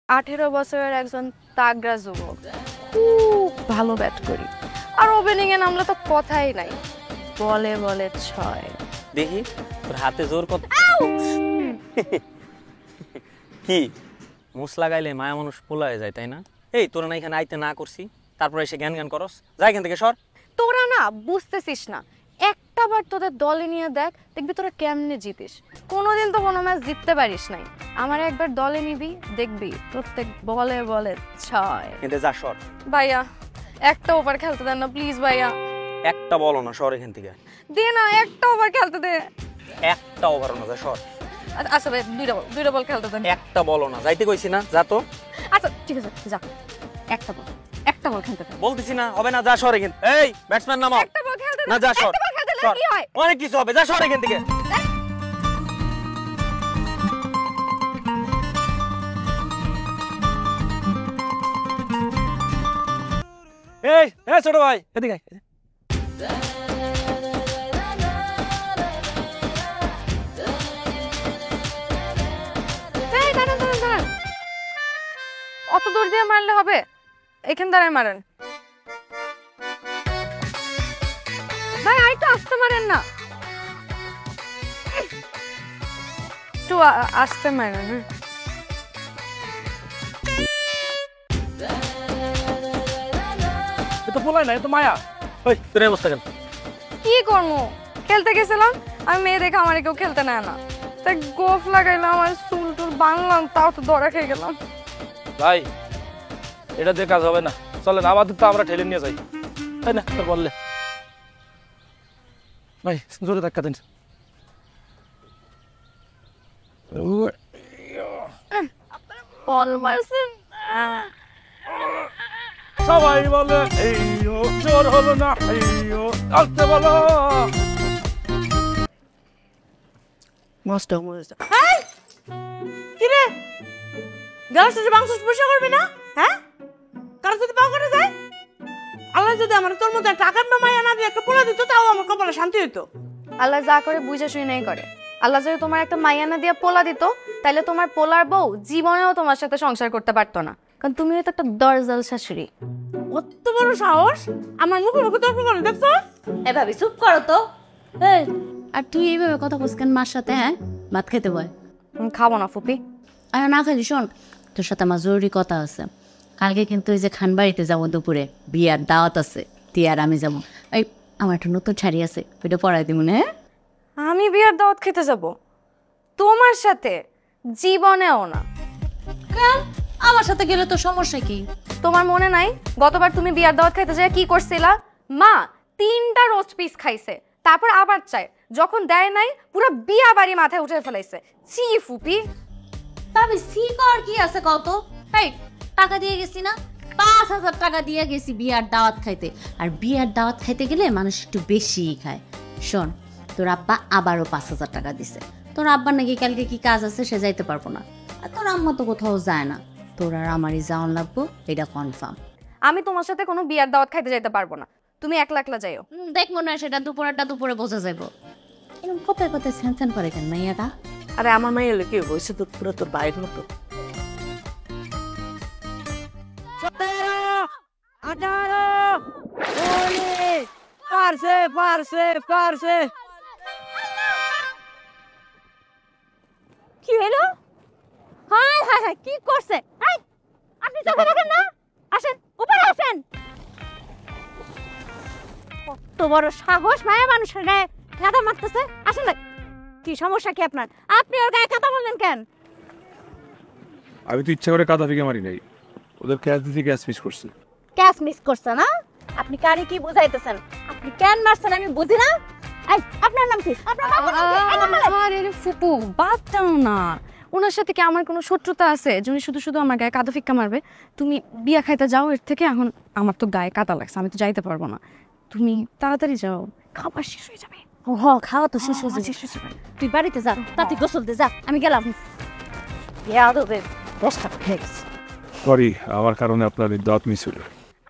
18 বছরের একজন তাগড়া যুবক, খুব ভালো ব্যাট করি, আর ওপেনিং এ নামলে তো কথাই নাই, বলে বলে 6। দেখি তোর হাতে জোর কত। কি মুস লাগাইলে মায়া মানুষ পোলায় যায়, তাই না? এই তোরা না এখানে আইতে না করছি, তারপরে এসে জ্ঞান জ্ঞান করস, যা এখান থেকে সর। তোরা না বুঝতেছিস না, একটা বার তোদের দলে নিয়ে দেখ, দেখবি তোরা কেমনে জিতিস। কোনোদিন তো কোনো ম্যাচ জিততে পারিস নাই, আমার একবার দলে নিবি, দেখবি প্রত্যেক বলে বলে 6। কিন্তু যা সর। ভাইয়া একটা ওভার খেলতে দেন না প্লিজ ভাইয়া। একটা বলো না, সর এখান থেকে। দে না, একটা ওভার খেলতে দে। একটা ওভার না, যা সর। আচ্ছা ভাই, দুইটা বল খেলতে দেন। একটা বলো না, যাইতে কইছি না, যা তো। আচ্ছা ঠিক আছে, যা। একটা বল খেলতে দেন। বলতেছি না, হবে না, যা সর এখান। এই ব্যাটসম্যান নামাও। একটা বল খেলতে দেন। না যা সর। একটা বল খেলতে সর। কি হয়? অনেক কিছু হবে, যা সর এখান থেকে। এই এই ছোট ভাই এদিকে আয়। এই দাঁড়ান। অত দূর দিয়ে মারলে হবে? এখান দাঁড়ায় মারেন ভাই, আর একটু আস্তে মারেন না, একটু আস্তে মারেন। এ তো পোলাই না, এ তো মায়া। ওই তোর এই অবস্থা কেন? কি করবো, খেলতে গেছিলাম, আমি মেয়ে দেখে আমার কেউ খেলতে নেয় না, তাই গোফ লাগাইলাম, আমার চুল টুল বাংলাম, তাও তো দড়া খেয়ে গেলাম। ভাই এটা দিয়ে কাজ হবে না, চলেন আমাদের তো আমরা ঠেলে নিয়ে যাই, তাই না? তোর বললে ভাই জোরে ধাক্কা দেন। বল মারছেন, সবাই বলে এই জোর হলো না, আসতে বলো। মাস্টার মজা কি রে, গ্লাসে যে মাংস পরিষ্কার করবি না? হ্যাঁ, কারো যদি পাও করে যায়, আল্লাহ যদি আমার তোর মধ্যে একটা আকাম্মা মায়া না দিয়ে একটা পোলা দিত, তাও আমার কপালে শান্তি হইতো। আল্লাহ যা করে বুঝে শুনে নাই করে। আল্লাহ যদি তোমার একটা মাইয়ানা দিয়ে পোলা দিত, তাহলে তোমার পোলার বউ জীবনেও তোমার সাথে সংসার করতে পারতো না, কারণ তুমি তো একটা দরজাল শাশুড়ি। কত বড় সাহস আমার মুখে মুখে তর্ক করে, দেখছো? এ ভাবি চুপ করো তো। এই আর তুই এইভাবে কথা বলছিস কেন মার সাথে? হ্যাঁ, ভাত খেতে বয়। খাবো না ফুপি। আর না খালি শোন, তোর সাথে আমার জরুরি কথা আছে। কালকে কিন্তু ওই যে খানবাড়িতে যাবো, দুপুরে বিয়ার দাওয়াত আছে, তুই আর আমি যাবো। এই আমার একটা নতুন শাড়ি আছে, ওইটা পরাই দিব না? হ্যাঁ, আমি বিয়ার দাওয়াত খেতে যাব তোমার সাথে? জীবনেও না। কেন? আমার সাথে গেলে তো সমস্যা কি? তোমার মনে নাই গতবার তুমি বিয়ার দাওয়াত খাইতে যায় কি করছিলা? মা 3টা রোস্ট পিস খাইছে, তারপর আবার চাই, যখন দেয় নাই পুরো বিয়া বাড়ি মাথায় উঠে ফেলাইছে। ছি ফুপি। তবে সি কর কি আছে কত? এই টাকা দিয়ে গেছি না, 5,000 টাকা দিয়ে গেছি বিয়ার দাওয়াত খাইতে। আর বিয়ার দাওয়াত খাইতে গেলে মানুষ একটু বেশিই খায়। শোন, তোর আব্বা আবারও 5,000 টাকা দিছে। তোর আব্বার নাকি কালকে কি কাজ আছে, সে যাইতে পারবো না। আর তোর আম্মা তো কোথাও যায় না, তোর আর আমারই যাওয়ান লাগবো, এটা কনফার্ম। আমি তোমার সাথে কোনো বিয়ার দাওয়াত খাইতে যাইতে পারবো না, তুমি একলা একলা যাইও। দেখবো না সেটা, দুপুরে বোঝা যাইবো। এরকম কোথায় কোথায় স্যান করে কেন মাইয়াটা? আরে আমার মাইয়া হলে কি হয়েছে, তো পুরো তোর বাইরের মতো। 17, 18, পারছে। কি হলো? হায় হায় হায়, কি করছে? এই আপনি চোখে দেখেন না? আসেন উপরে আসেন। কত বড় সাহস, মায়া মানুষের গায়ে কাদা মারতেছে। আসেন, কি সমস্যা কি আপনার? আপনি ওর গায়ে কাদা মারলেন কেন? আমি তো ইচ্ছা করে কাদা ফিকে মারি নাই, ওদের ক্যাচ দিতে ক্যাচ মিস করছে। ক্যাচ মিস করছে না? আপনি কারে কি বুঝাইতেছেন? আপনি কেন মারছেন আমি বুঝি না। এই আপনার নাম কি? আপনার নাম কি? আরে ফুপু বাদ দাও না, ওনার সাথে কি আমার কোনো শত্রুতা আছে যিনি শুধু শুধু আমার গায়ে কাদা ফিক্কা মারবে? তুমি বিয়া খাইতে যাও এর থেকে, এখন আমার তো গায়ে কাদা লাগছে, আমি তো যাইতে পারবো না, তুমি তাড়াতাড়ি যাও, খাবার শেষ হয়ে যাবে। হ খাওয়া তো শেষ হয়ে যাবে। তুই বাড়িতে যা, তাতে গোসল দে, যা আমি গেলাম। সরি, আমার কারণে আপনার দাঁত মিস হলো।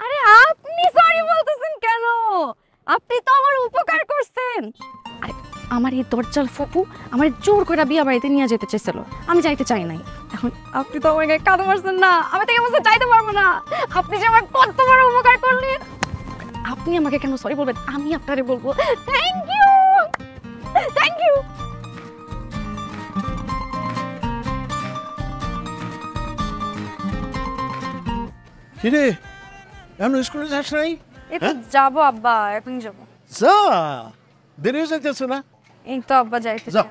আরে আপনি সরি বলতেছেন কেন? আপনি তো আমার উপকার করছেন। আরে আমার এই দরজাল ফুপু আমার জোর করে বিয়া বাড়িতে নিয়ে যেতে চেয়েছিল, আমি যাইতে চাই নাই। এখন আপনি তো আমার গায়ে কাদা মারছেন না, আমি থেকে বলতে চাইতে পারবো না। আপনি যে আমার কত বড় উপকার করলেন, আপনি আমাকে কেন সরি বলবেন, আমি আপনারে বলবো থ্যাংক ইউ, থ্যাংক ইউ। কিরে এমন স্কুলে যাস নাই? এই তো যাবো আব্বা, এখনই যাবো। যা, দেরি হয়ে যাইতেছে না? এই তো আব্বা যাইতেছি। যাও।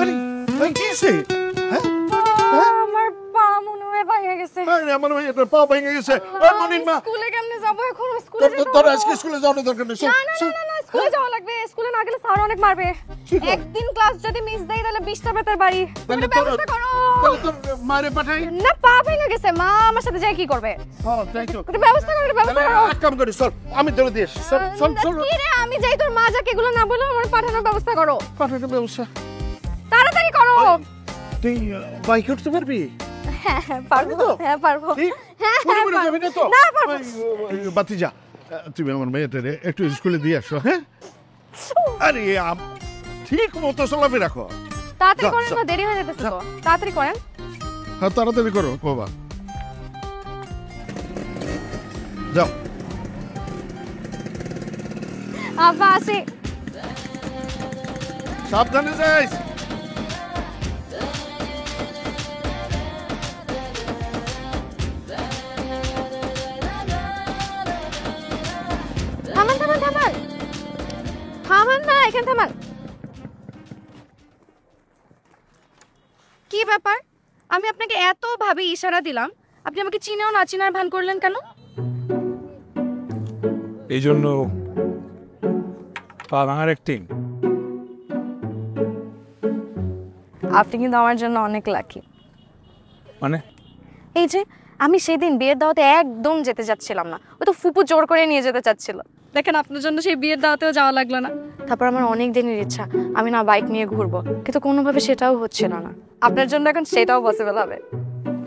আরে ভাই কি হয়েছে? হ্যাঁ আমার পা মনে হয় ভেঙে গেছে। আরে আমার ভাই এটা পা ভেঙে গেছে। ওই মনির মা, স্কুলে কেমনে যাবো এখন? স্কুলে তোর আজকে স্কুলে যাওয়ার দরকার নেই। চল, চল। না স্কুলে যাওয়া লাগবে, স্কুলে না গেলে স্যার অনেক মারবে। একদিন ক্লাস যদি মিস দেই তাহলে 20টা বেতার বাড়ি। তুমি ব্যবস্থা করো। তাহলে তোর মারে পাঠাই। না পা ভেঙে গেছে, মা আমার সাথে যাই কি করবে? হ্যাঁ থ্যাংক ইউ। একটু ব্যবস্থা করো, ব্যবস্থা করো। এক কাম করি, চল আমি ধরে দিস। চল চল চল। কি রে, আমি যাই, তোর মা যাকে এগুলো না বলে আমার পাঠানোর ব্যবস্থা করো। পাঠানোর ব্যবস্থা তাড়াতাড়ি করো। তুই বাইক উঠতে পারবি? হ্যাঁ পারবো, হ্যাঁ পারবো। ঠিক? হ্যাঁ মনে মনে যাবি না তো? না পারবো। বাতি যা, তুমি আমার মেয়েটারে একটু স্কুলে দিয়ে আসো। হ্যাঁ আরে ঠিক মতো চলাফে রাখো। তাড়াতাড়ি করেন না, দেরি হয়ে যেতেছে তো। তাড়াতাড়ি করেন। হ্যাঁ তাড়াতাড়ি করো বাবা। যাও। আব্বা আসি। সাবধানে যাইস। থামান থামান থামান থামান না, এখানে থামান। কি ব্যাপার, আমি আপনাকে এত ভাবে ইশারা দিলাম, আপনি আমাকে চিনেও না চিনার ভান করলেন কেন? এই জন্য পা ভাঙার অ্যাক্টিং। আপনি কিন্তু আমার জন্য অনেক লাকি। মানে এই যে আমি সেদিন বিয়ের দাওয়াতে একদম যেতে চাচ্ছিলাম না, ও তো ফুপু জোর করে নিয়ে যেতে চাচ্ছিল। দেখেন আপনার জন্য সেই বিয়ের দাওয়াতেও যাওয়া লাগলো না। তারপর আমার অনেক দিনের ইচ্ছা আমি না বাইক নিয়ে ঘুরবো, কিন্তু কোনোভাবে সেটাও হচ্ছিল না। আপনার জন্য এখন সেটাও পসিবল হবে।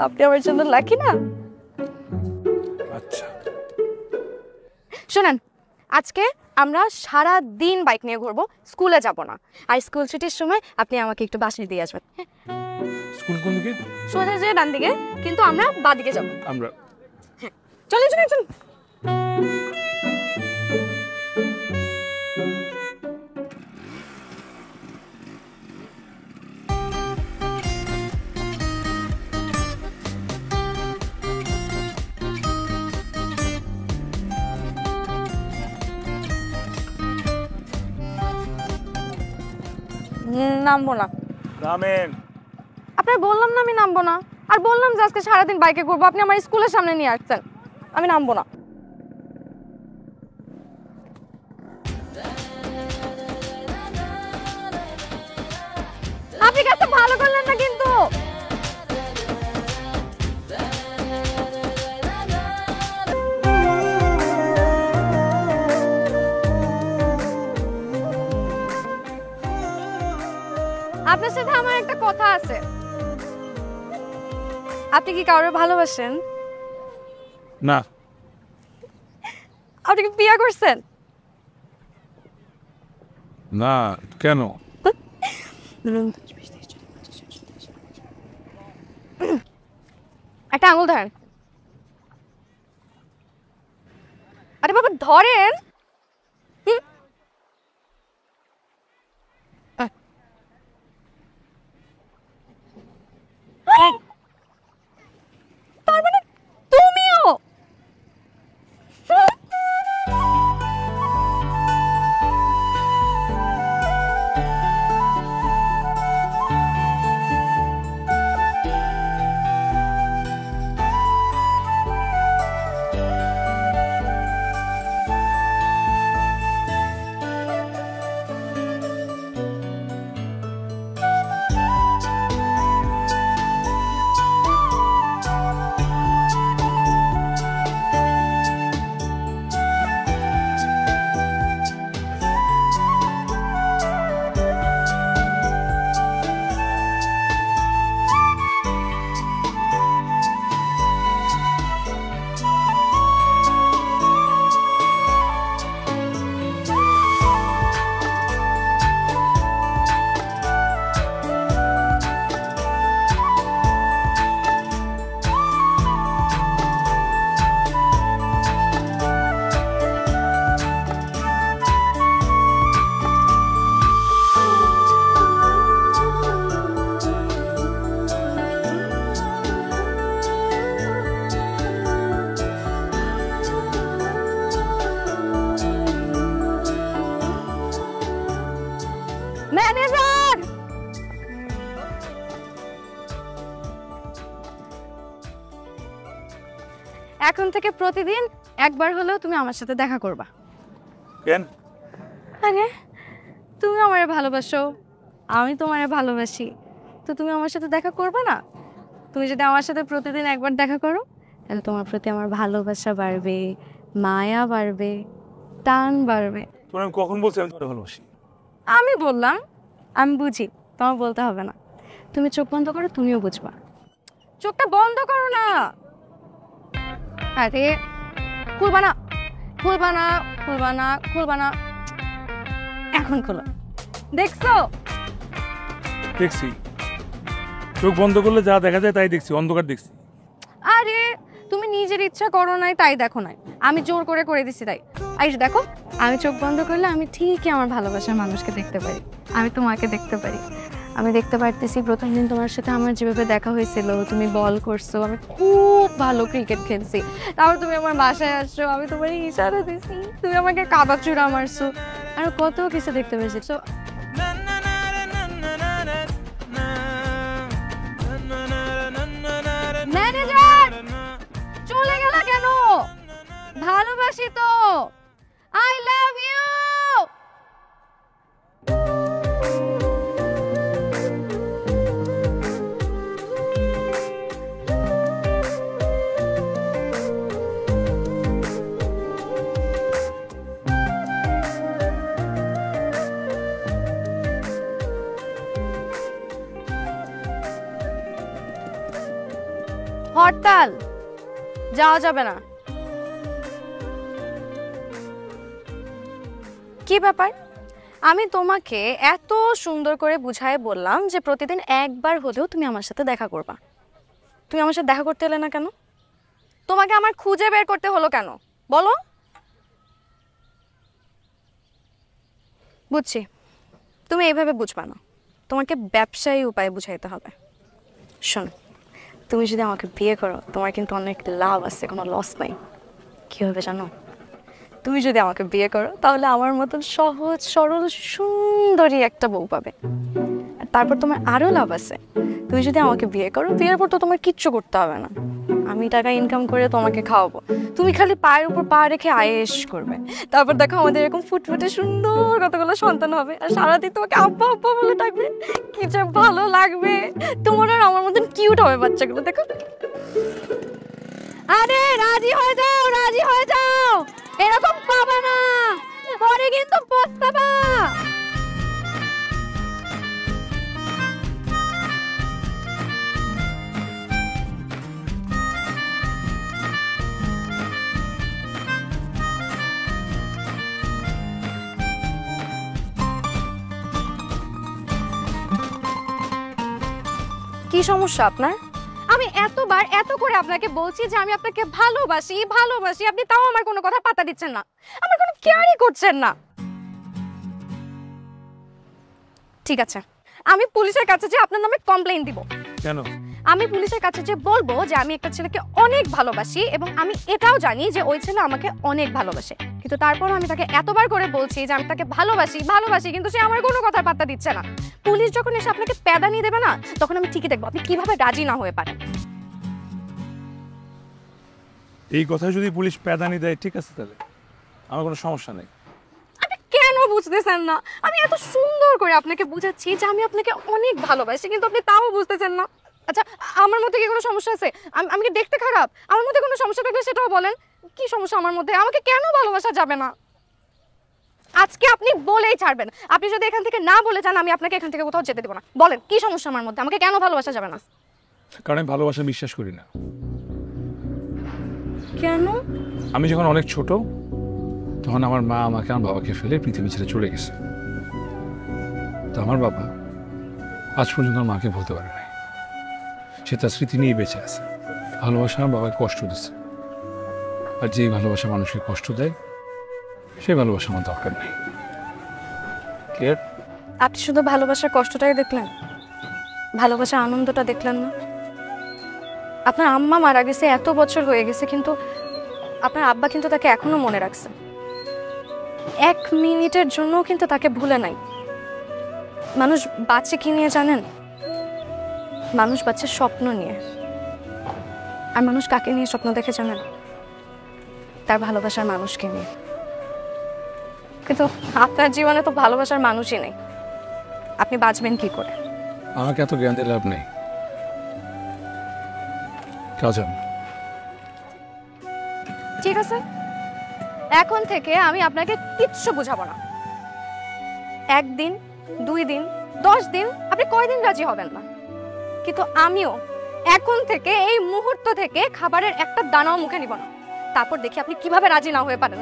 আপনি আমার জন্য লাকি না? আচ্ছা শোনেন, আজকে আমরা সারা দিন বাইক নিয়ে ঘুরবো, স্কুলে যাব না। আর স্কুল ছুটির সময় আপনি আমাকে একটু বাসে দিয়ে আসবেন। স্কুল কোন দিকে? সোজা যে ডান দিকে, কিন্তু আমরা বাঁ দিকে যাবো। আমরা চলে চলে চলুন। নামবো না। রামেন আপনার বললাম না আমি নামবো না, আর বললাম যে আজকে সারাদিন বাইকে ঘুরবো, আপনি আমার স্কুলের সামনে নিয়ে আসছেন। আমি নামবো না। আপনি কাজটা ভালো করলেন না কিন্তু। আপনার সাথে আমার একটা কথা আছে। আপনি কি কাউকে ভালোবাসেন? না। আপনি কি বিয়ে করছেন? না কেন? একটা আঙুল ধরেন। আরে বাবা ধরেন। তার মানে তুমিও? এখন থেকে প্রতিদিন একবার হলেও তুমি আমার সাথে দেখা করবা। কেন? আরে তুমি আমারে ভালোবাসো, আমি তোমারে ভালোবাসি, তো তুমি আমার সাথে দেখা করবে না? তুমি যদি আমার সাথে প্রতিদিন একবার দেখা করো তাহলে তোমার প্রতি আমার ভালোবাসা বাড়বে, মায়া বাড়বে, টান বাড়বে। তোমার আমি কখন বলছি আমি তোমাকে ভালোবাসি? আমি বললাম, আমি বুঝি, তোমার বলতে হবে না। তুমি চোখ বন্ধ করো, তুমিও বুঝবা। চোখটা বন্ধ করো না। আরে খুলবা না, খুলবা না, খুলবা না, খুলবা না। এখন খোলো। দেখছো? দেখছি। চোখ বন্ধ করলে যা দেখা যায় তাই দেখছি, অন্ধকার দেখছি। আরে তুমি নিজের ইচ্ছা করো নাই তাই দেখো নাই, আমি জোর করে করে দিছি তাই। এই যে দেখো, আমি চোখ বন্ধ করলে আমি ঠিকই আমার ভালোবাসার মানুষকে দেখতে পারি, আমি তোমাকে দেখতে পারি। আমি দেখতে পারতেছি প্রথম দিন তোমার সাথে আমার যেভাবে দেখা হয়েছিল, তুমি বল করছো, আমি খুব ভালো ক্রিকেট খেলছি, তারপর তুমি আমার বাসায় আসছো, আমি তোমার ইশারা দিছি, তুমি আমাকে কাবা চূড়া মারছো, আর কত কিছু দেখতে পেয়েছি। So, ম্যানেজার চলে গেল কেন? ভালোবাসি তো, আই লাভ ইউ। হরতাল, যাওয়া যাবে না। কি ব্যাপার? আমি তোমাকে এত সুন্দর করে বুঝায় বললাম যে প্রতিদিন একবার হলেও তুমি আমার সাথে দেখা করবা, তুমি আমার সাথে দেখা করতে এলে না কেন? তোমাকে আমার খুঁজে বের করতে হলো কেন বলো? বুঝছি, তুমি এইভাবে বুঝবা না, তোমাকে ব্যবসায়ী উপায়ে বুঝাইতে হবে। শোনো, তুমি যদি আমাকে বিয়ে করো তোমার কিন্তু অনেক লাভ আছে, কোনো লস নাই। কি হবে জানো? তুমি যদি আমাকে বিয়ে করো তাহলে আমার মতন সহজ সরল সুন্দরী একটা বউ পাবে। আর তারপর তোমার আরও লাভ আছে, তুমি যদি আমাকে বিয়ে করো, বিয়ের পর তো তোমার কিচ্ছু করতে হবে না, আমি টাকা ইনকাম করে তোমাকে খাওয়াবো, তুমি খালি পায়ের উপর পা রেখে আয়েশ করবে। তারপর দেখো আমাদের এরকম ফুটফুটে সুন্দর কতগুলো সন্তান হবে, আর সারাদিন তোমাকে আব্বা আব্বা বলে ডাকবে, কি যে ভালো লাগবে। তোমার আর আমার মতন কিউট হবে বাচ্চাগুলো, দেখো। আরে রাজি হয়ে যাও, রাজি হয়ে যাও, এরকম পাবা না, পরে কিন্তু পস্তাবা। কি সমস্যা আপনার? আমি এতবার এত করে আপনাকে বলছি যে আমি আপনাকে ভালোবাসি ভালোবাসি, আপনি তাও আমার কোনো কথা পাত্তা দিচ্ছেন না, আমার কোনো কেয়ারই করছেন না। ঠিক আছে, আমি পুলিশের কাছে যে আপনার নামে কমপ্লেইন দিব। কেন? আমি পুলিশের কাছে যে বলবো যে আমি একটা ছেলেকে অনেক ভালোবাসি এবং আমি এটাও জানি যে ওই ছেলে আমাকে অনেক ভালোবাসে, কিন্তু তারপরও আমি তাকে এতবার করে বলছি যে আমি তাকে ভালোবাসি ভালোবাসি, কিন্তু সে আমার কোনো কথার পাত্তা দিচ্ছে না। পুলিশ যখন এসে আপনাকে প্যাদানি দেবে না, তখন আমি ঠিকই দেখবো আপনি কিভাবে রাজি না হয়ে পারেন। এই কথা যদি পুলিশ প্যাদানি দেয় ঠিক আছে, তাহলে আমার কোনো সমস্যা নেই। আপনি কেন বুঝতেছেন না? আমি এত সুন্দর করে আপনাকে বুঝাচ্ছি যে আমি আপনাকে অনেক ভালোবাসি, কিন্তু আপনি তাও বুঝতেছেন না। আচ্ছা, আমার মধ্যে কি কোনো সমস্যা আছে? আমি কি দেখতে খারাপ? আমার মধ্যে কোনো সমস্যা থাকলে সেটাও বলেন। কি সমস্যা আমার মধ্যে? আমাকে কেন ভালোবাসা যাবে না? আজকে আপনি বলেই ছাড়বেন। আপনি যদি এখান থেকে না বলে যান, আমি আপনাকে এখান থেকে কোথাও যেতে দেব না। বলেন কি সমস্যা আমার মধ্যে? আমাকে কেন ভালোবাসা যাবে না? কারণ আমি ভালোবাসা বিশ্বাস করি না। কেন? আমি যখন অনেক ছোট তখন আমার মা আমাকে আমার বাবাকে ফেলে পৃথিবী ছেড়ে চলে গেছে। তো আমার বাবা আজ পর্যন্ত আমার মাকে ভুলতে পারে নাই, সে তার স্মৃতি নিয়ে বেঁচে আছে। ভালোবাসা আমার বাবাকে কষ্ট দিচ্ছে, আর যেই ভালোবাসা মানুষকে কষ্ট দেয় সেই ভালোবাসা আমার দরকার নেই। ক্লিয়ার? আপনি শুধু ভালোবাসার কষ্টটাই দেখলেন, ভালোবাসার আনন্দটা দেখলেন না। আপনার আম্মা মারা গেছে, এত বছর হয়ে গেছে, কিন্তু আপনার আব্বা কিন্তু তাকে এখনো মনে রাখছে। 1 মিনিটের জন্য কিন্তু তাকে ভুলে নাই। মানুষ বাঁচে কি নিয়ে জানেন? মানুষ বাঁচে স্বপ্ন নিয়ে। আর মানুষ কাকে নিয়ে স্বপ্ন দেখে জানেন? তার ভালোবাসার মানুষকে নিয়ে। কিন্তু আপনার জীবনে তো ভালোবাসার মানুষই নেই, আপনি বাঁচবেন কি করে? আমাকে এত জ্ঞান দিলে লাভ নেই। কাজান, ঠিক আছে, এখন থেকে আমি আপনাকে কিচ্ছু বুঝাবো না। 1 দিন 2 দিন 10 দিন আপনি কয়দিন রাজি হবেন না, কিন্তু আমিও এখন থেকে এই মুহূর্ত থেকে খাবারের একটা দানাও মুখে নিব না। তারপর দেখি আপনি কিভাবে রাজি না হয়ে পারেন।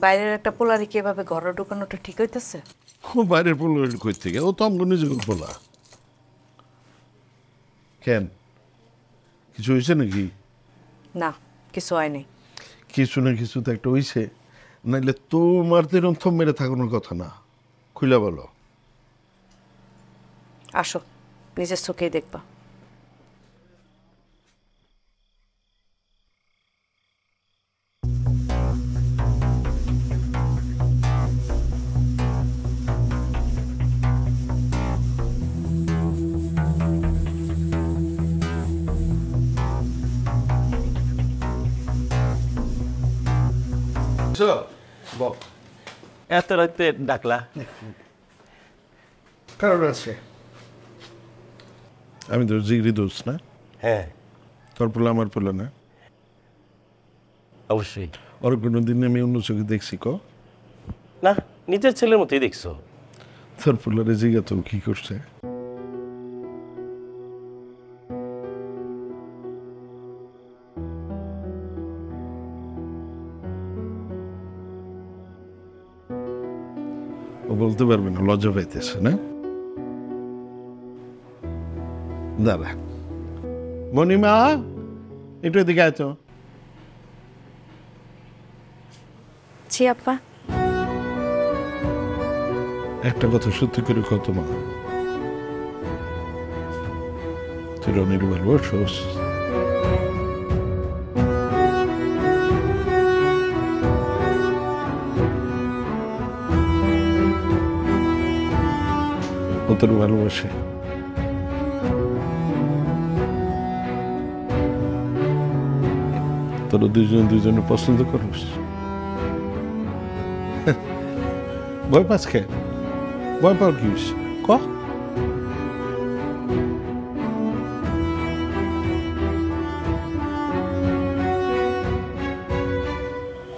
বাইরের একটা পোলারি কি এভাবে ঘরে ঢুকানোটা ঠিক হইতেছে? ও বাইরের পোলা কই থেকে? ও তো আমগো নিজের পোলা। কেন, কিছু হয়েছে নাকি? না, কিছু হয়নি। কিছু না কিছু তো একটা হয়েছে, নাইলে তোমার তো এরকম থম মেরে থাকানোর কথা না। খুলে বলো। আসো, নিজের চোখেই দেখবা। এত রাতে ডাকলা? কারণ আছে, আমি তো জিগরি দোষ না? হ্যাঁ, তোর পোলা আমার পোলা না? অবশ্যই। ওর কোনোদিন আমি অন্য চোখে দেখছি ক? না, নিজের ছেলের মতোই দেখছো। তোর পোলারে জিগা তো কি করছে? ও বলতে পারবে না, লজ্জা পাইতেছে না? দাঁড়া, মণিমা একটু এদিকে আয় তো। জি আপা। একটা কথা সত্যি করে কত মা, তুই রনির ভালোবাসোস? ও তোর ভালোবাসে? তোরা দুজনে পছন্দ করিস? ভয় পাস খেয়ে? ভয় পাওয়ার কি হয়েছে ক?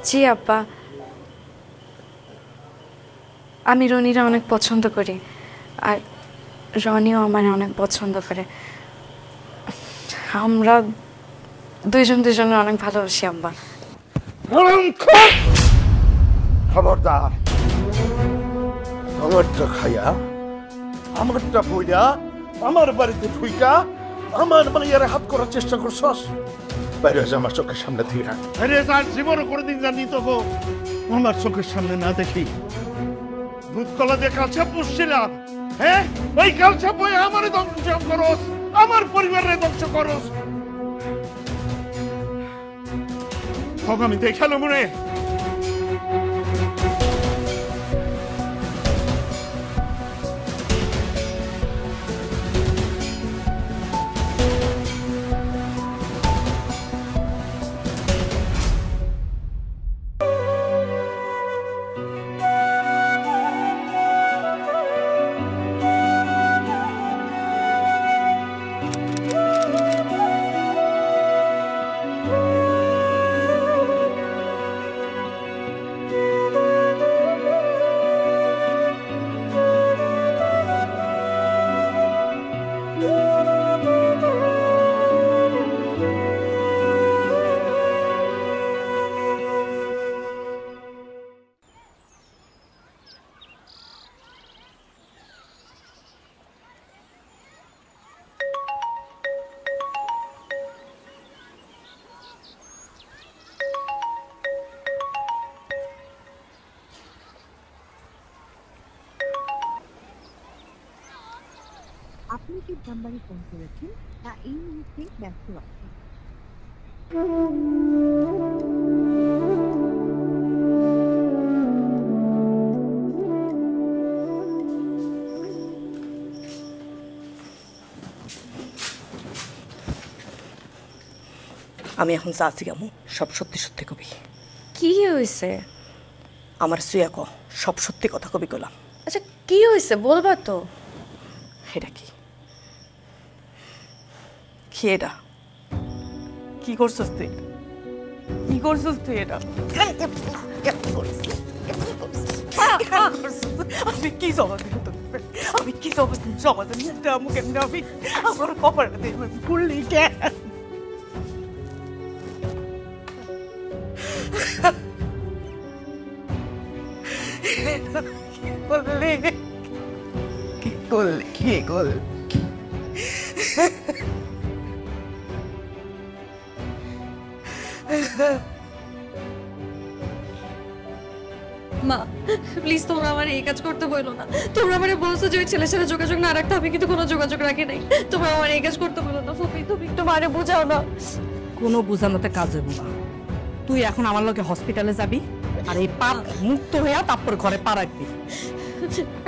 জি আব্বা, আমি রনিরা অনেক পছন্দ করি, আর রনিও আমার অনেক পছন্দ করে। আমরা দুজনে অনেক ভালোবাসি আব্বা। খবরদার, আমারটা খাইয়া, আমারটা বইয়া, আমার বাড়িতে ঢুইকা আমার মাইয়ার হাত করার চেষ্টা করছস? বাইরে যা আমার চোখের সামনে থেকে। আরে যার জীবনে কোনোদিন জানি তো আমার চোখের সামনে না দেখি। দুধকলা দিয়ে কালচা পুষছিলাম, হ্যাঁ? ওই কালচা বই আমারে ধ্বংস করস, আমার পরিবারের ধ্বংস করস। আমি দেখালো মনে আপনি যে নাম্বারে ফোন করেছেন তা এই মুহূর্তে ব্যস্ত আছে। আমি এখন চাচ্ছি কেমন সব সত্যি সত্যি কবি। কি হয়েছে? আমার সুয়া ক সব সত্যি কথা কবি কলাম। আচ্ছা কি হয়েছে বলবা তো? এটা কি কি এটা কি করছিস তুই? কি করছিস তুই? এটা আমি কি জবাব দিব তোকে? আমি কি জবাব দিব কেমন? আমি আমার কপালটা দিয়ে ভুললি কেন? কি করলি? মা প্লিজ তোমরা আমার এই কাজ করতে বলো না। তোমরা আমার বলছো যে ওই ছেলের সাথে যোগাযোগ না রাখতে, আমি কিন্তু কোনো যোগাযোগ রাখি নাই। তোমরা আমার এই কাজ করতে বলো না। ফুপি তুমি একটু মারে বোঝাও না। কোনো বুঝানোতে কাজ হইব না। তুই এখন আমার লগে হসপিটালে যাবি আর এই পাপ মুক্ত হইয়া তারপর ঘরে পা রাখবি।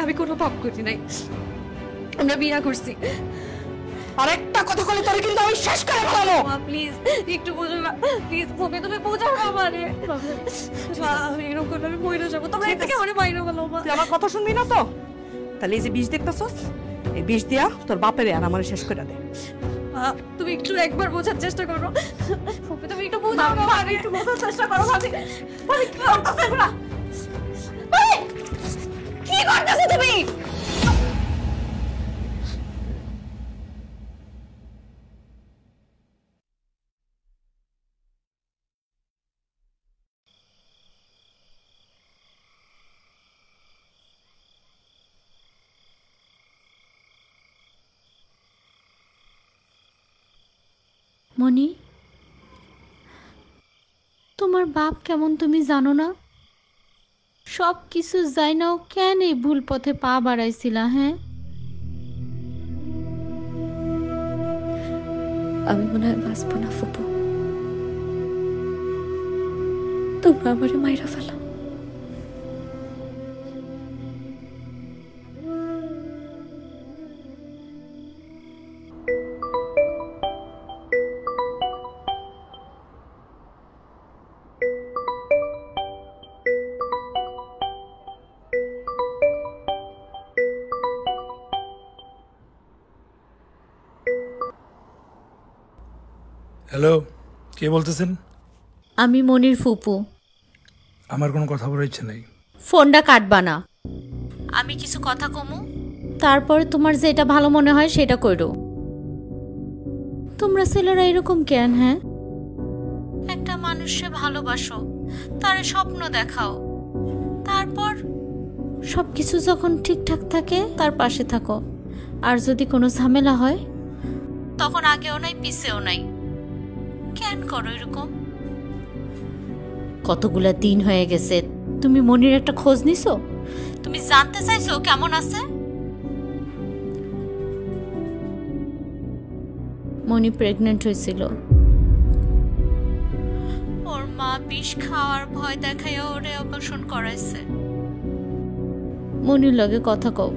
আমি কোনো পাপ করি নাই, আমরা বিয়া করছি। আর একটা কথা বলে তোরে কিন্তু আমি শেষ করে ফেলাবো। মা প্লিজ একটু বোঝো না, প্লিজ ফুপি তুমি বোঝাও না আমারে। মা আমি এরকম করলে আমি মরে যাবো, তোমরা এর থেকে আমারে মাইরে ফেলো। মা তুই আমার কথা শুনবি না তো? তাহলে এই যে বিষ দেখতেছস, এই বিষ দিয়া তোর বাপেরে আর আমারে শেষ করে দে। মা তুমি একটু একবার বোঝার চেষ্টা করো। ফুপি তুমি একটু বোঝাও না, আমি একটু বোঝার চেষ্টা করো। ভাবি ভাবি কি করতেছ তোমরা? ভাবি কি করতেছ তুমি? মনি, তোমার বাপ কেমন তুমি জানো না? সব কিছু যাই নাও কেন এই ভুল পথে পা বাড়াইছিলা? হ্যাঁ আমি মনে হয় বাঁচবো না ফুপু, তোমরা আমারে মাইরা ফেলো। হ্যালো, কে বলতেছেন? আমি মনির ফুপু। আমার কোনো কথা বলার ইচ্ছে নেই। ফোনটা কাটবা না, আমি কিছু কথা কমু, তারপরে তোমার যেটা ভালো মনে হয় সেটা করো। তোমরা ছেলেরা এরকম কেন? হ্যাঁ, একটা মানুষকে ভালোবাসো, তারে স্বপ্ন দেখাও, তারপর সবকিছু যখন ঠিকঠাক থাকে তার পাশে থাকো। আর যদি কোনো ঝামেলা হয় তখন আগেও নাই পিছেও নাই। কেন করো এরকম? কতগুলা দিন হয়ে গেছে, তুমি মনির একটা খোঁজ নিছো? তুমি জানতে চাইছো কেমন আছে? মনি প্রেগনেন্ট হয়েছিল, ওর মা বিষ খাওয়ার ভয় দেখাইয়া ওরে অপারেশন করাইছে। মনির লগে কথা কও।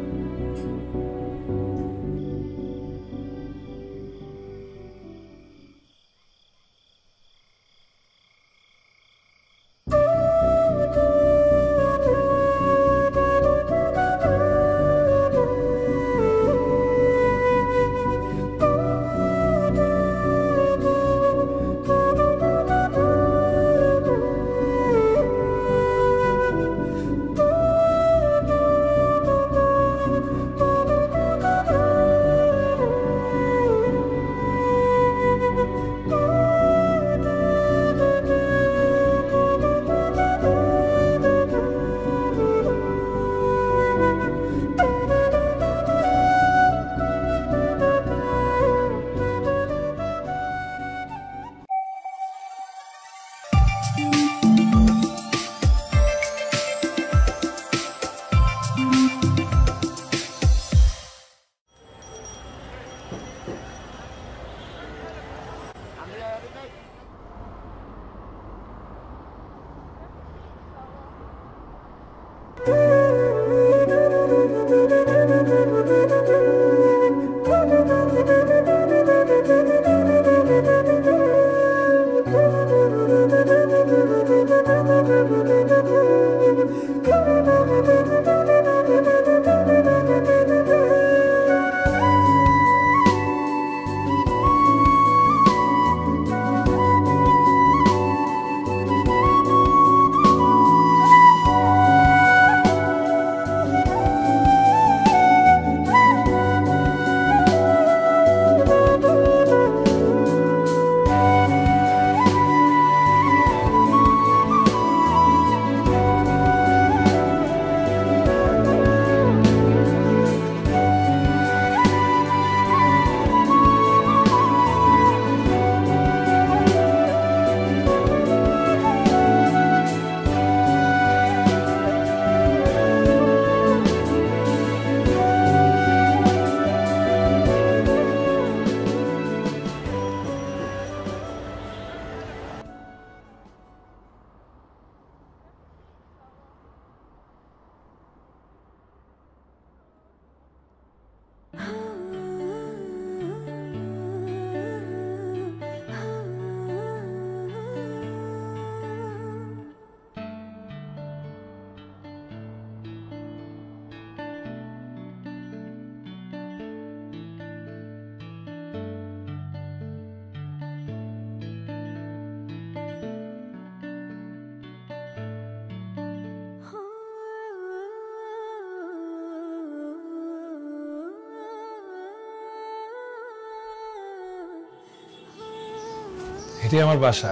এটাই আমার বাসা,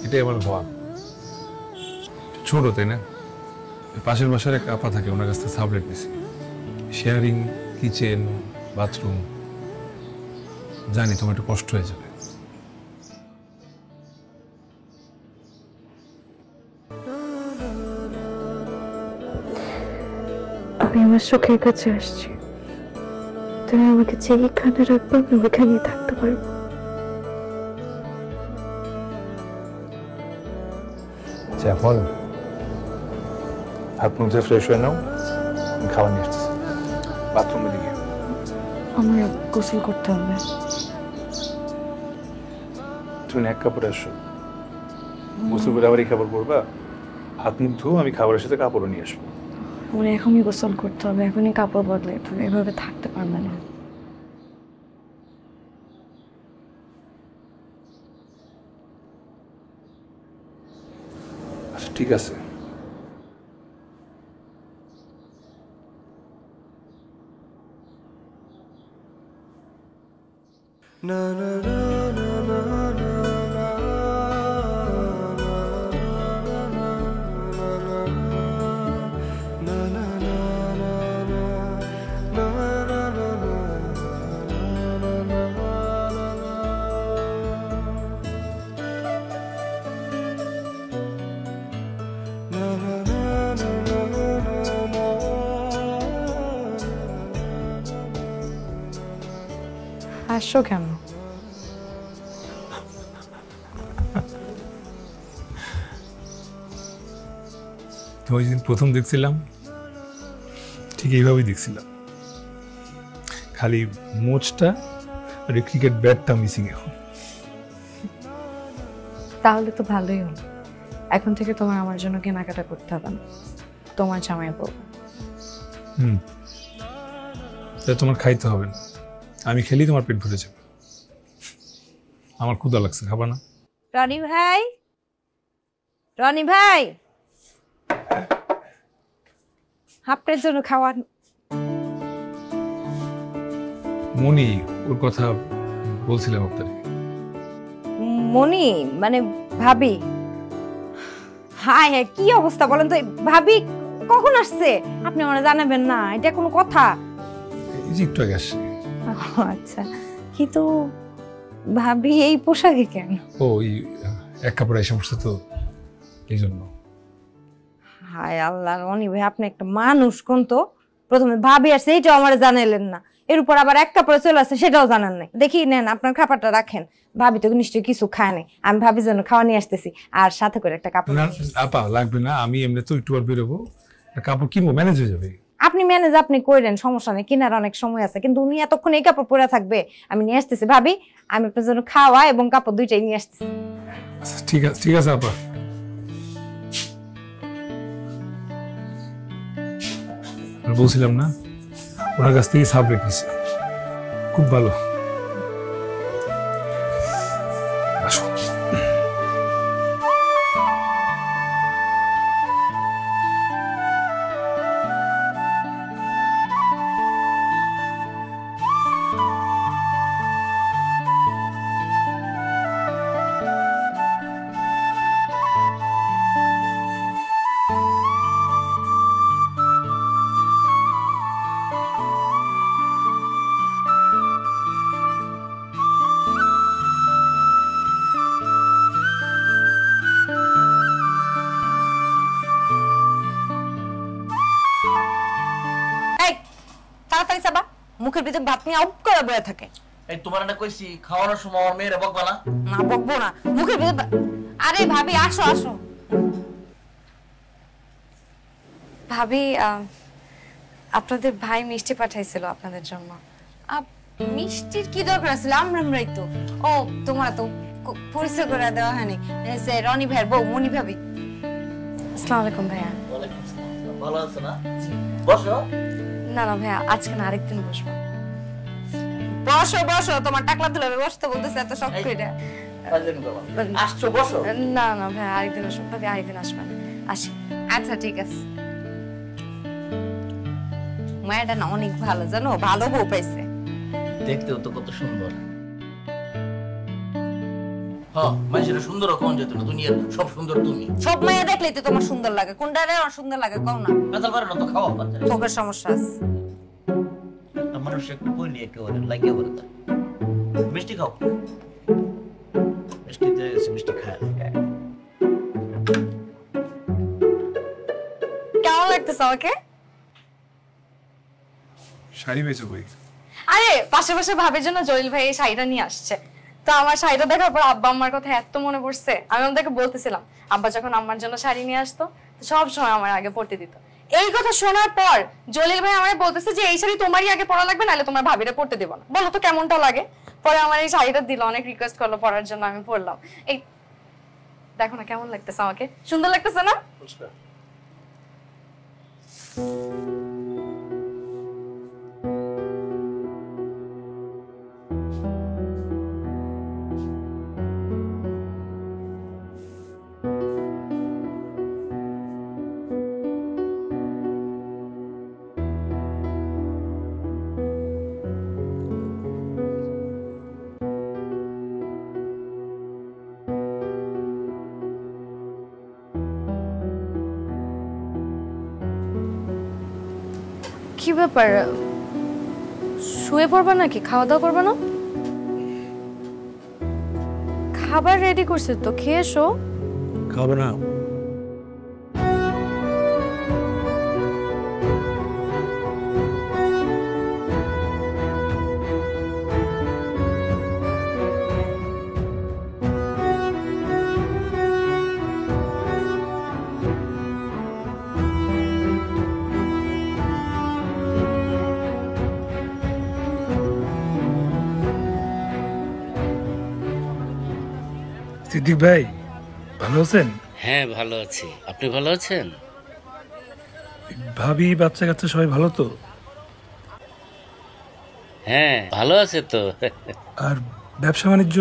এটাই আমার ঘর। ছোট তাই না? পাশের বাসার এক আপা থাকে, ওনার কাছ থেকে সাবলেট নিছি। শেয়ারিং কিচেন বাথরুম, জানি তোমার একটু কষ্ট হয়ে যাবে। আমি আমার চোখের কাছে আসছি, তুমি আমাকে যেখানে রাখবে আমি ওইখানেই থাকতে পারবো। এখন হাত মুখ ধুয়ে ফ্রেশ হয়ে নাও, খাবার নিয়ে আসতেছি। বাথরুমের দিকে আমার গোসল করতে হবে। তুমি এক কাপড়ে আসো, গোসল করে আবার এই কাপড় পরবা। হাত মুখ ধুও, আমি খাবারের সাথে কাপড়ও নিয়ে আসবো। আমার এখনই গোসল করতে হবে, এখনই কাপড় বদলে, তুমি এভাবে থাকতে পারবে না। আচ্ছা ঠিক আছে। আসো কেন? তোমায় যেদিন প্রথম দেখছিলাম ঠিক এইভাবেই দেখছিলাম, খালি মোচটা আর ক্রিকেট ব্যাটটা মিসিং এখন। তাহলে তো ভালোই হলো, এখন থেকে তোমার আমার জন্য কেনাকাটা করতে হবে না, তোমার জামাই পড়বো। তাই তোমার খাইতে হবে না, আমি খেলেই তোমার পেট ভরে যাবে। আমার ক্ষুধা লাগছে, খাবা না? রনি ভাই, রনি ভাই, আপনার জন্য খাওয়ার। মনি, ওর কথা বলছিলাম আপনাকে। মনি মানে ভাবি? হায় হায়, কি অবস্থা বলেন তো? ভাবি কখন আসছে? আপনি আমার জানাবেন না, এটা কোনো কথা? এই যে একটু আগে আসছে। আচ্ছা, কিন্তু ভাবি এই পোশাকে কেন? ও এই এক কাপড়ে এসে বসছে তো, এই জন্য। হায় আল্লাহ, রনি ভাই আপনি একটা মানুষ কোন তো? প্রথমে ভাবি আসছে এইটাও আমার জানাইলেন না, এর উপর আবার এক কাপড়ে চলে আসছে সেটাও জানান নাই। দেখি নেন আপনার খাবারটা রাখেন, ভাবি তো নিশ্চয়ই কিছু খায় নাই, আমি ভাবির জন্য খাওয়া নিয়ে আসতেছি, আর সাথে করে একটা কাপড়। না আপা লাগবে না, আমি এমনি তো একটু বার বেরোবো, কাপড় কিনবো, ম্যানেজ হয়ে যাবে। আপনি ম্যানেজ আপনি কইরেন, সমস্যা নেই, কেনার অনেক সময় আছে, কিন্তু উনি এতক্ষণ এই কাপড় পরে থাকবে? আমি নিয়ে আসতেছি ভাবি, আমি আপনার জন্য খাওয়া এবং কাপড় দুইটাই নিয়ে আসতেছি। ঠিক আছে, ঠিক আছে আপা। বলছিলাম না, ওনার কাছ থেকে সাব রেখেছি, খুব ভালো। আসো। তাড়াতাড়ি চাবা, মুখের ভিতরে ভাত নিয়ে আউট করে বয়ে থাকে। এই তোমার না কইছি খাওয়ানোর সময় আমার মেয়েরা বকবা না? না বকবো না, মুখের ভিতরে। আরে ভাবি আসো আসো। ভাবি, আপনাদের ভাই মিষ্টি পাঠাইছিল আপনাদের জন্য। মিষ্টির কি দরকার ছিল? আমরাই তো। ও তোমার তো পরিচয় করে দেওয়া হয়নি, সে রনি ভাইয়ের বউ মনি ভাবি। আসসালামু আলাইকুম ভাইয়া। ওয়ালাইকুম আসসালাম। ভালো আছো না? বসো। না না ভাইয়া, আজকে না, আরেকদিন বসবো। বসো বসো, তোমার টাকলা তুলে বসতে বলতেছে এত শখ করে। আসছো, বসো। না না ভাইয়া, আরেকদিন আসবো ভাবি, আরেকদিন আসবেন। আসি। আচ্ছা ঠিক আছে। মায়েরটা না অনেক ভালো, জানো, ভালো বউ পাইছে। দেখতেও তো কত সুন্দর। হ্যাঁ মানুষেরা সুন্দর কোন যেত না, দুনিয়ার সব সুন্দর তুমি। সব মাইয়া দেখলেই তো তোমার সুন্দর লাগে, কোনটা রে অসুন্দর লাগে কও না। কাঁচাল পারে না তো খাওয়া পারে। চোখের সমস্যা আছে। মানুষ একটু বলি একেবারে লাগিয়ে বলে তা মিষ্টি খাও, মিষ্টিতে মিষ্টি খায়। কেমন লাগতেছে আমাকে? শাড়ি বেচো কই? আরে পাশে পাশে ভাবির জন্য জলিল ভাই এই শাড়িটা নিয়ে আসছে, তো আমার শাড়িটা দেখার পর আব্বা আম্মার কথা এত মনে পড়ছে। আমি ওদেরকে বলতেছিলাম আব্বা যখন আম্মার জন্য শাড়ি নিয়ে আসতো সব সময় আমার আগে পরতে দিত। এই কথা শোনার পর জলিল ভাই আমায় বলতেছে যে এই শাড়ি তোমারই আগে পরা লাগবে, নাহলে তোমার ভাবিরে পরতে দেবো না। বলো তো কেমনটা লাগে? পরে আমার এই শাড়িটা দিল, অনেক রিকোয়েস্ট করলো পরার জন্য, আমি পরলাম। এই দেখো না কেমন লাগতেছে আমাকে, সুন্দর লাগতেছে না? কি ব্যাপার, শুয়ে পড়বা নাকি? খাওয়া দাওয়া করবা না? খাবার রেডি করছে তো, খেয়ে এসো। খাবে না? সিদ্দিক ভাই ভালো আছেন? হ্যাঁ ভালো আছি, আপনি ভালো আছেন? ভাবি বাচ্চা কাচ্চা সবাই ভালো তো? হ্যাঁ ভালো আছে তো। আর ব্যবসা বাণিজ্য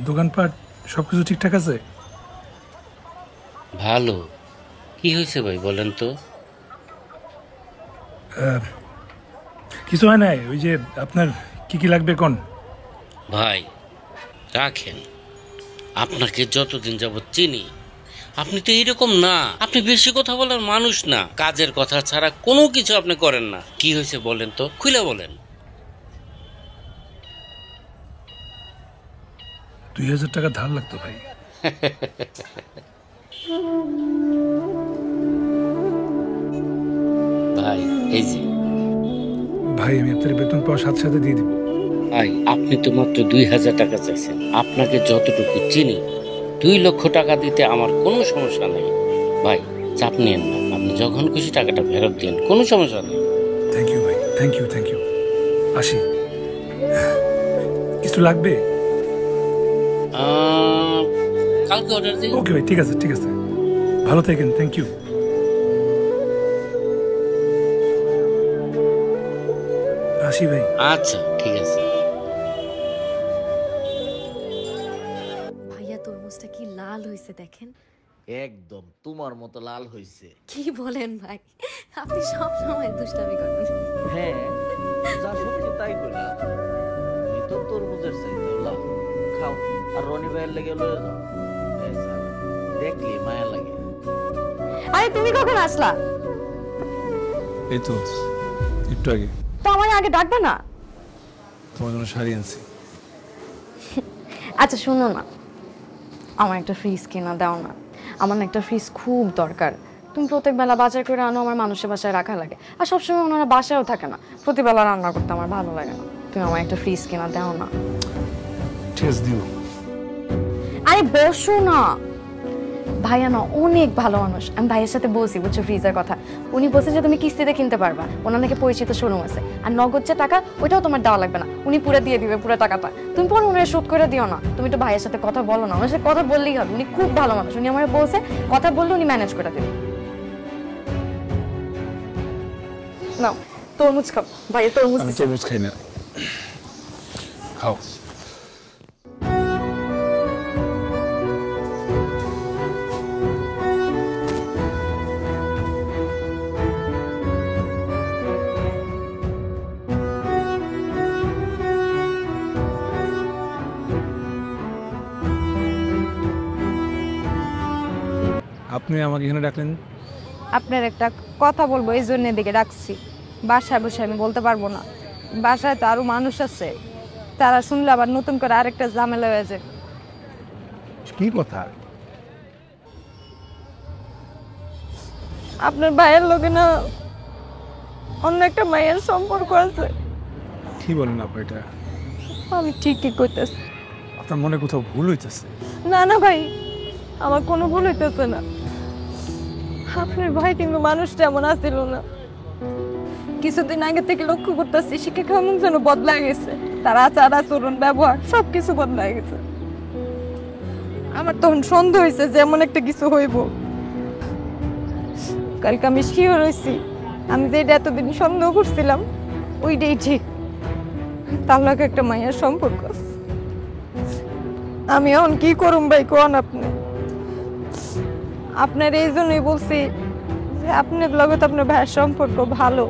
দোকানপাট সবকিছু ঠিকঠাক আছে? ভালো। কি হয়েছে ভাই বলেন তো? কিছু হয় নাই, ওই যে আপনার কি কি লাগবে কোন? ভাই রাখেন, আপনাকে যতদিন যাবত চিনি আপনি তো এরকম না, আপনি বেশি কথা বলার মানুষ না, কাজের কথা ছাড়া কোনো কিছু আপনি করেন না। কি হয়েছে বলেন তো, খুলে বলেন। 2000 টাকা ধার লাগতো ভাই। ভাই এই যে ভাই আমি আপনার বেতন পাওয়ার সাথে সাথে দিয়ে দিব। ভাই আপনি তো মাত্র 2000 টাকা চাইছেন, আপনাকে যতটুকু চিনি 2 লক্ষ টাকা দিতে আমার কোনো সমস্যা নেই। ভাই চাপ নিয়েন না, আপনি যখন খুশি টাকাটা ফেরত দিন, কোনো সমস্যা নেই। থ্যাংক ইউ ভাই, থ্যাংক ইউ থ্যাংক ইউ। আসি, কিছু লাগবে? কালকে অর্ডার দিন। ওকে ভাই, ঠিক আছে ঠিক আছে, ভালো থাকেন, থ্যাংক ইউ। আসি ভাই। আচ্ছা ঠিক আছে। ভাইয়া তরমুজটা কি লাল হয়েছে দেখেন। একদম তোমার মতো লাল হইছে। কি বলেন ভাই, আপনি সব সময় দুষ্টামি করেন। হ্যাঁ যা সত্যি তাই বললাম, এই তো তরমুজের চাইতে লাল। খাও আর রনি ভাইয়ের লেগে লয়ে যাও, দেখলি মায়া লাগে। আরে তুমি কখন আসলা? এই তো একটু আগে। তো আমার আগে ডাকবে না? তোমার জন্য শাড়ি আনছি। আচ্ছা শোনো না, আমার একটা ফ্রিজ কিনা দাও না, আমার না একটা ফ্রিজ খুব দরকার। তুমি প্রত্যেক বেলা বাজার করে আনো, আমার মানুষের বাসায় রাখা লাগে, আর সবসময় ওনারা বাসায়ও থাকে না, প্রতিবেলা রান্না করতে আমার ভালো লাগে না। তুমি আমার একটা ফ্রিজ কিনা দাও না। ঠিক আছে দিও। আরে বসো না, ভাইয়া না অনেক ভালো মানুষ, আমি ভাইয়ের সাথে বলছি বুঝছো ফ্রিজের কথা, উনি বলছে যে তুমি কিস্তিতে কিনতে পারবা, ওনার নাকি পরিচিত শোরুম আছে, আর নগদ যে টাকা ওইটাও তোমার দেওয়া লাগবে না, উনি পুরো দিয়ে দিবে পুরো টাকাটা, তুমি পরে ওনার শোধ করে দিও না। তুমি তো ভাইয়ের সাথে কথা বলো না, ওনার সাথে কথা বললেই হবে, উনি খুব ভালো মানুষ, উনি আমার বলছে কথা বললে উনি ম্যানেজ করে দেবে। নাও তরমুজ খাও, ভাইয়া তরমুজ। আমি তরমুজ খাই না, খাও। আপনি আমাকে এখানে ডাকলেন? আপনার একটা কথা বলবো, এই জন্য এদিকে ডাকছি। বাসায় বসে আমি বলতে পারবো না, বাসায় তো আরো মানুষ আছে, তারা শুনলে আবার নতুন করে আরেকটা ঝামেলা হয়ে যায়। কি কথা? আপনার ভাইয়ের লোকে না অন্য একটা মায়ের সম্পর্ক আছে। কি বলেন আপনি এটা? আমি ঠিকই কইতেছি। আপনার মনে কোথাও ভুল হইতেছে। না না ভাই, আমার কোনো ভুল হইতেছে না। আপনার ভাই কিন্তু মানুষটা এমন আসছিল না। কিছুদিন আগে থেকে লক্ষ্য করতেছি সে কেমন যেন বদলা গেছে, তার আচার আচরণ ব্যবহার সবকিছু বদলা গেছে। আমার তখন সন্দেহ হয়েছে যে এমন একটা কিছু হইব। কালকে আমি শিওর হয়েছি আমি যেটা এতদিন সন্দেহ করছিলাম ওইটাই ঠিক। তার লগে একটা মায়ের সম্পর্ক আছে। আমি এখন কি করুম ভাই কোন আপনি? আপনার এই জন্যই বলছি যে আপনার লগে তো আপনার ভাইয়ের সম্পর্ক ভালো।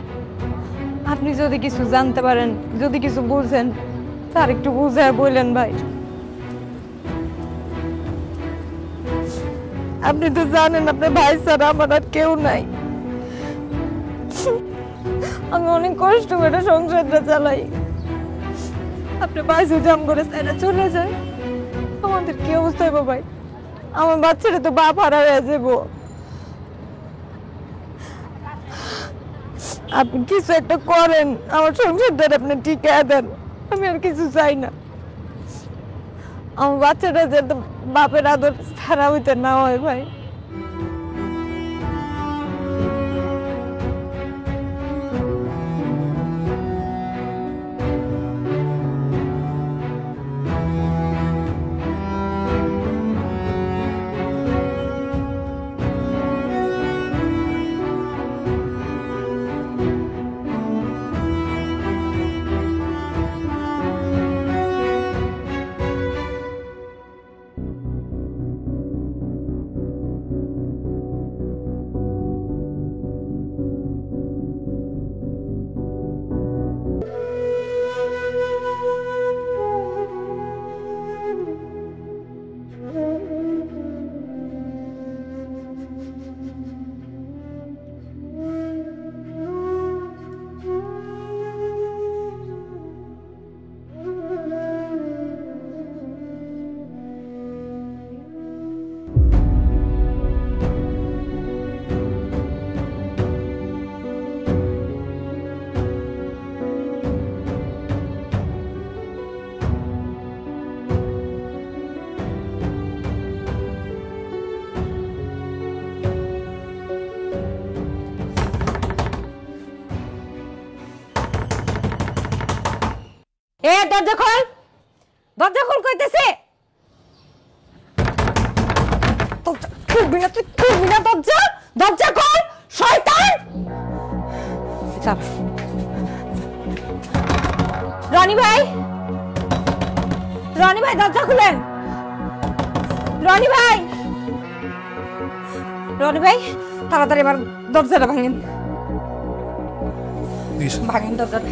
আপনি যদি কিছু জানতে পারেন, যদি কিছু বুঝেন, তার একটু বুঝে বললেন ভাই। আপনি তো জানেন আপনার ভাই ছাড়া আমার আর কেউ নাই। আমি অনেক কষ্ট করে সংসারটা চালাই। আপনি ভাই যদি আম করে চলে যায় আমাদের কি অবস্থা হইব ভাই? আমার বাচ্চারা তো বাপ হারা হয়ে যাবো। আপনি কিছু একটা করেন, আমার সংসারটা আপনি টিকে দেন। আমি আর কিছু চাই না। আমার বাচ্চাটা যাতে বাপের আদর ছাড়া হইতে না হয় ভাই। এ দরজা খোল, দরজা খোল কইতেছে। খুলবি না তুই, খুলবি না দরজা, দরজা খোল শয়তান। রনি ভাই, রনি ভাই দরজা খুলেন। রনি ভাই, রনি ভাই তাড়াতাড়ি এবার দরজাটা ভাঙেন, ভাঙেন দরজাটা।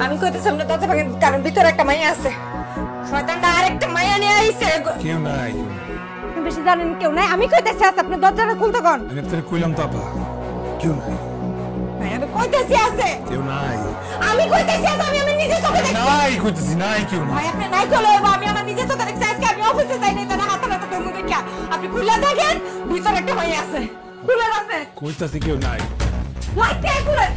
আমি কইতেছি আপনি দরজা ভাঙেন, কারণ ভিতরে একটা মাইয়া আছে। শয়তানটা আরেকটা মাইয়া নিয়ে আইছে। কেউ নাই, বেশি জানেন কেউ নাই। আমি কইতেছি আছে, আপনি দরজাটা খুলতে কোন। আমি তোরে কইলাম তো আপা, কেউ নাই। আমি কইতেছি আছে, কেউ নাই। আমি কইতেছি আছে, আমি আমার নিজে চোখে দেখছি। নাই কইতেছি নাই, কেউ নাই। ভাই আপনি নাই কইলে আমি আমার নিজে চোখে দেখছি। আজকে আমি অফিসে যাই নাই, তারা হাতে হাতে ধরে দেখা। আপনি খুলে দেখেন ভিতরে একটা মাইয়া আছে। খুলে রাখেন। কইতাছি কেউ নাই। লাইটটা খুলে।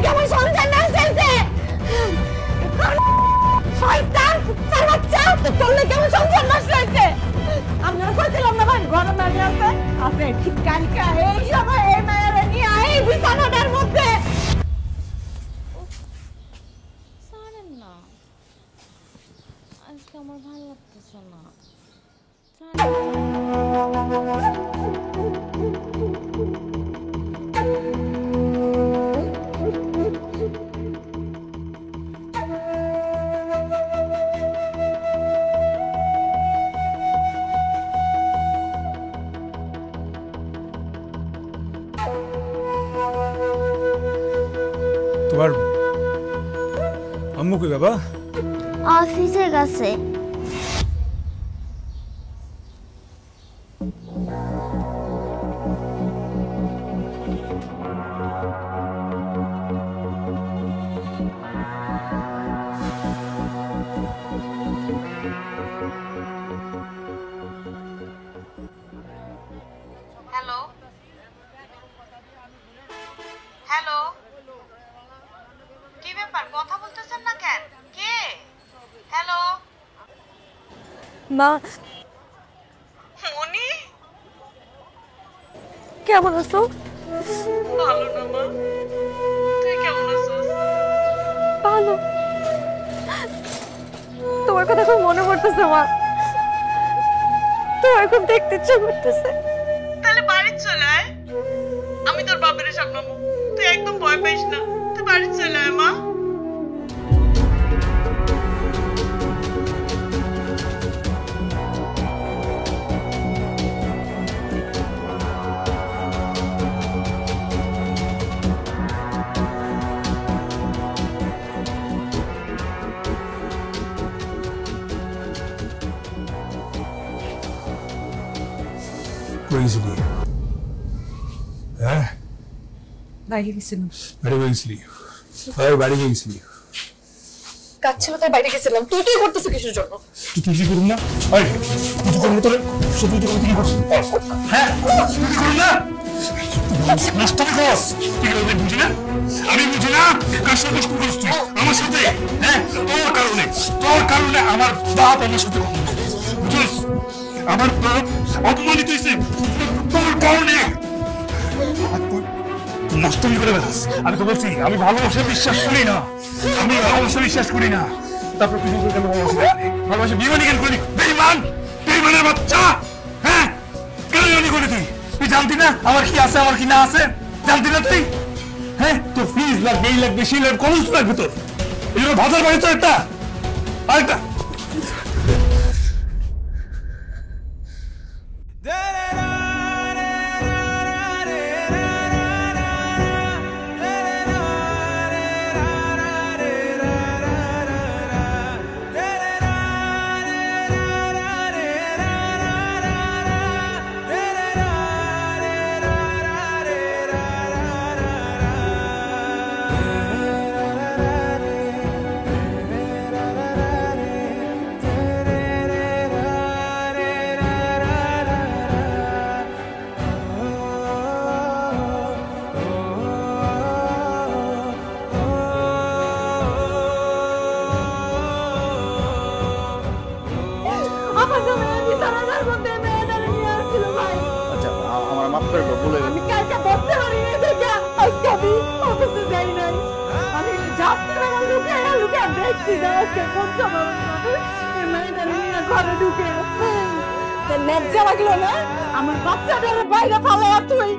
কেমন সন্তান না চলছে শয়তান চালাচ্ছা তোর কেমন সংসার নষ্ট হয়েছে। আমি কইছিলাম না ভাই ঘরে দাঁড়িয়ে আছে আছে ঠিক কালকা এই সময় এই মায়ের নিয়ে এই বিছানাটার মধ্যে। আজকে আমার ভালো লাগতেছে না। তোমার আম্মু কই বাবা? অফিসে গেছে। হ্যালো হ্যালো, কি ব্যাপার কথা বলতেছেন না কেন? কে? হ্যালো মা, মনি, কেমন আছো? ভালো না মা, তুই কেমন আছিস? ভালো। তোমার কথা খুব মনে পড়তেছে মা, তোমার খুব দেখতে ইচ্ছা করতেছে। তাহলে বাড়ি চলে আয়, আমি তোর বাপের সামলাবো, তুই একদম ভয় পাইস না, তুই বাড়ি চলে আয় মা। গেছিলি? হ্যাঁ বাইরে গেছিলাম। বাড়ি গেছিলি? বাড়ি গেছিলি? কাজ ছিল তাই বাইরে গেছিলাম। তুই কি করতেছিস কিসের জন্য? তুই কি করুন না? তুই করুন তোর সত্যি কি করছিস? হ্যাঁ তুই কি করুন না? নষ্ট করস তুই বুঝি না? আমি বুঝি না কার সাথে কষ্ট করছিস তুই আমার সাথে? হ্যাঁ তোর কারণে আমার বাপ আমার সাথে বুঝছিস? আমার বাপ অপমানিত হয়েছে তোর কারণে। নষ্টমি করে বেড়াস। আমি তো বলছি আমি ভালোবাসা বিশ্বাস করি না, আমি ভালোবাসা বিশ্বাস করি না। তারপর তুই কেন ভালোবাসা বিমানি কেন করি? বেইমানের বাচ্চা। হ্যাঁ কেন বিমানি করি তুই? তুই জানতি না আমার কি আছে আমার কি না আছে? জানতি না তুই? হ্যাঁ তোর ফিজ লাগবে, এই লাগবে, সেই লাগবে, কলেজ লাগবে তোর। এই জন্য ভাতার বাড়ি তো একটা আরেকটা। আমার বাচ্চাটার বাইরে ফালা তুই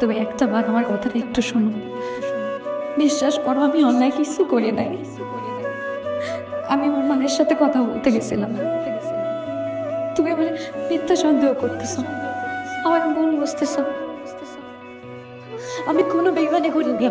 তবে একটা বার আমার কথাটা একটু শোনো। বিশ্বাস করো আমি অন্যায় কিছু করি নাই। আমি আমার মায়ের সাথে কথা বলতে গেছিলাম, তুমি আমার মিথ্যা সন্দেহ করতেছো, আমার ভুল বুঝতেছো। আমি কোনো বেইমানি করিনি।